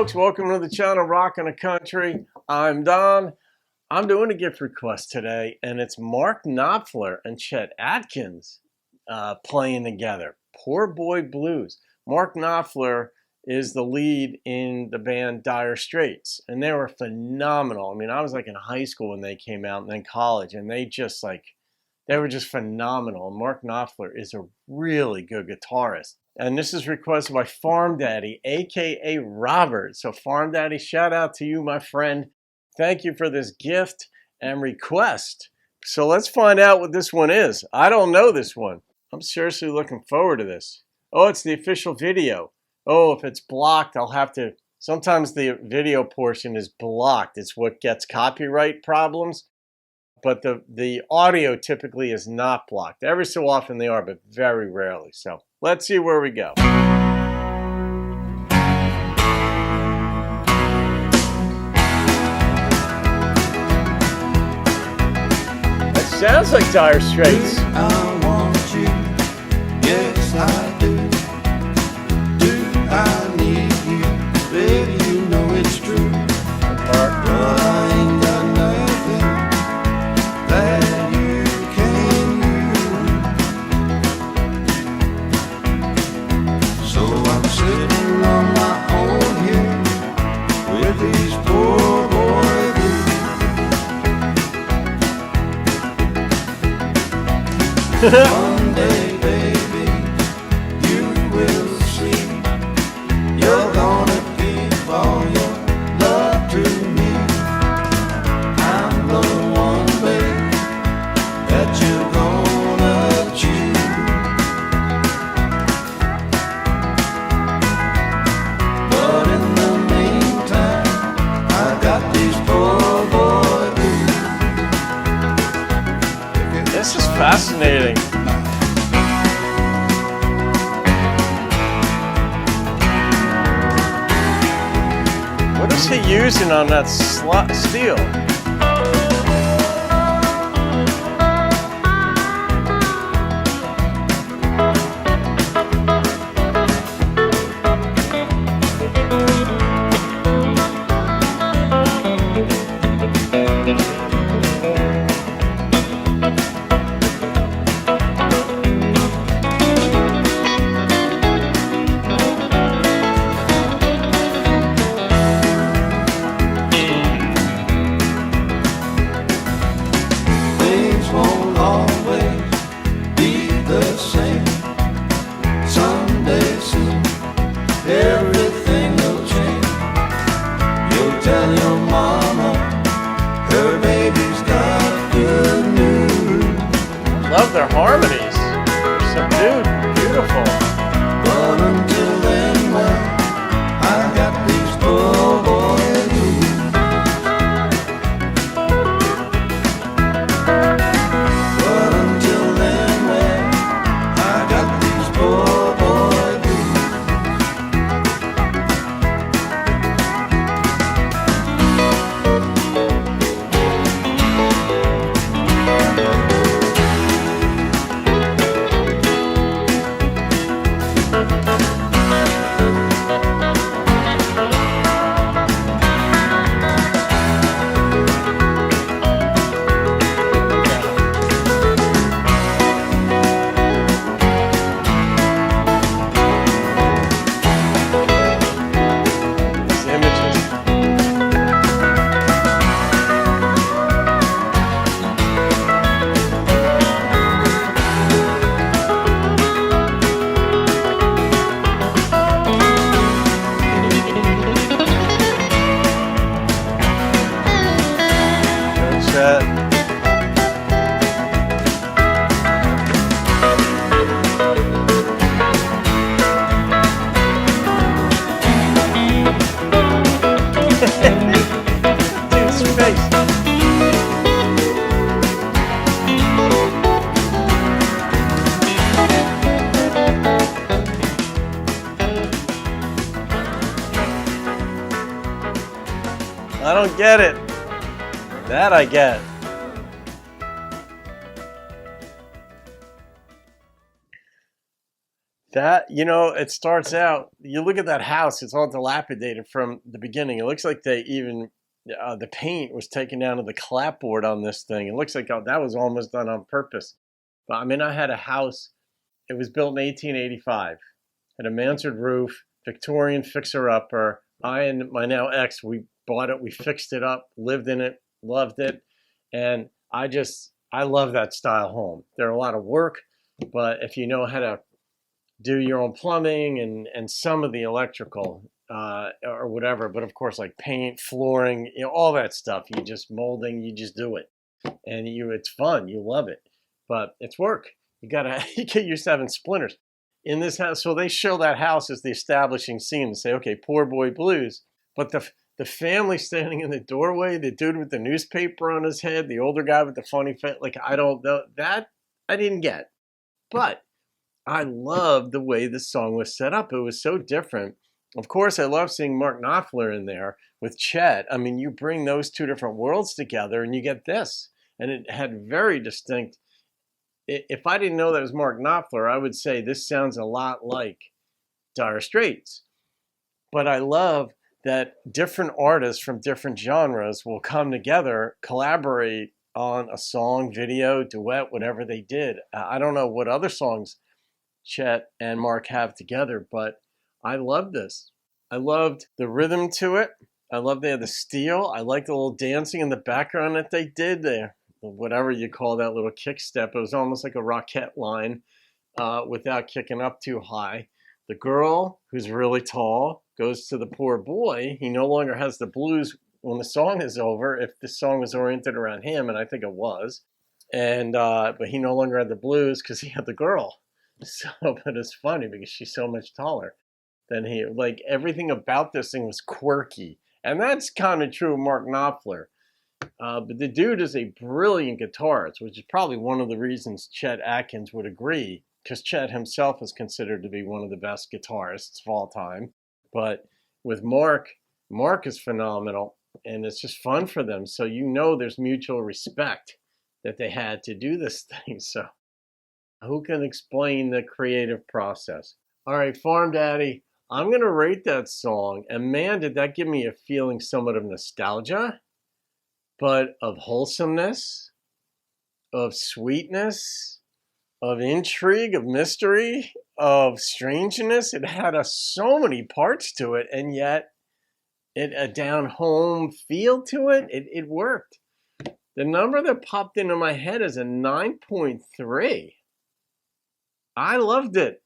folks, welcome to the channel Rockin' the Country. I'm Don. I'm doing a gift request today, and it's Mark Knopfler and Chet Atkins playing together. Poor Boy Blues. Mark Knopfler is the lead in the band Dire Straits, and they were phenomenal. I mean, I was like in high school when they came out, and then college, and they were just phenomenal. And Mark Knopfler is a really good guitarist. And this is requested by Farm Daddy, aka Robert. So Farm Daddy, shout out to you, my friend. Thank you for this gift and request. So let's find out what this one is. I don't know this one. I'm seriously looking forward to this. Oh, it's the official video. Oh, if it's blocked, I'll have to. Sometimes the video portion is blocked. It's what gets copyright problems. But the audio typically is not blocked. Every so often they are, but very rarely. So let's see where we go. That sounds like Dire Straits. I want you, yes I do. Do I need you, baby? You know it's true. But I ain't got nothing that you can use. So I'm sitting on my own here with these poor boy blues. One day, baby, you will see. You're gonna give all your love to me. I'm the one, baby, that you're gonna choose. But in the meantime, I got these poor boy blues. This is fascinating. What is he using on that steel? Things won't always be the same. Someday soon, everything will change. You'll tell your mama her baby's got good news. Love their harmonies. They're subdued, beautiful. But until then, well, I got these poor boy blues. But until then, well, I got these poor boy blues. These images. Good shot. Dude's face. I don't get it. That I get. That, it starts out, you look at that house, it's all dilapidated from the beginning. It looks like they even, the paint was taken down to the clapboard on this thing. It looks like that was almost done on purpose. But I mean, I had a house, it was built in 1885, had a mansard roof, Victorian fixer-upper. I and my now ex, we bought it, we fixed it up, lived in it, loved it. And I love that style home. They're a lot of work, but if you know how to do your own plumbing and some of the electrical or whatever, but of course like paint, flooring, all that stuff, you just molding, you just do it. And it's fun, you love it, but it's work. You get used to having splinters in this house. So they show that house as the establishing scene and say, okay, poor boy blues. But the family standing in the doorway, the dude with the newspaper on his head, the older guy with the funny face, like, I don't know, that I didn't get. But I loved the way the song was set up. It was so different. Of course, I love seeing Mark Knopfler in there with Chet. I mean, you bring those two different worlds together and you get this. And it had very distinct. If I didn't know that it was Mark Knopfler, I would say this sounds a lot like Dire Straits. But I love that different artists from different genres will come together, collaborate on a song, video, duet, whatever they did. I don't know what other songs Chet and Mark have together, but I love this. I loved the rhythm to it. I love they had the steel. I like the little dancing in the background that they did there. Whatever you call that little kick step. It was almost like a rocket line without kicking up too high. The girl, who's really tall, goes to the poor boy. He no longer has the blues when the song is over, if the song was oriented around him, and I think it was. And but he no longer had the blues because he had the girl. So, but it's funny because she's so much taller than he. Like, everything about this thing was quirky. And that's kind of true of Mark Knopfler. But the dude is a brilliant guitarist, which is probably one of the reasons Chet Atkins would agree, because Chet himself is considered to be one of the best guitarists of all time. But with Mark is phenomenal, and it's just fun for them. So there's mutual respect that they had to do this thing. So who can explain the creative process? All right, Farm Daddy, I'm going to rate that song. And man, did that give me a feeling somewhat of nostalgia, but of wholesomeness, of sweetness, of intrigue, of mystery, of strangeness. It had so many parts to it, and yet a down-home feel to it. It worked. The number that popped into my head is a 9.3. I loved it.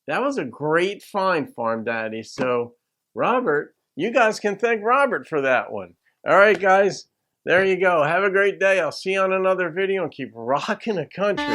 That was a great find, Farm Daddy. So, Robert, you guys can thank Robert for that one. All right, guys. There you go. Have a great day. I'll see you on another video and keep rocking the country.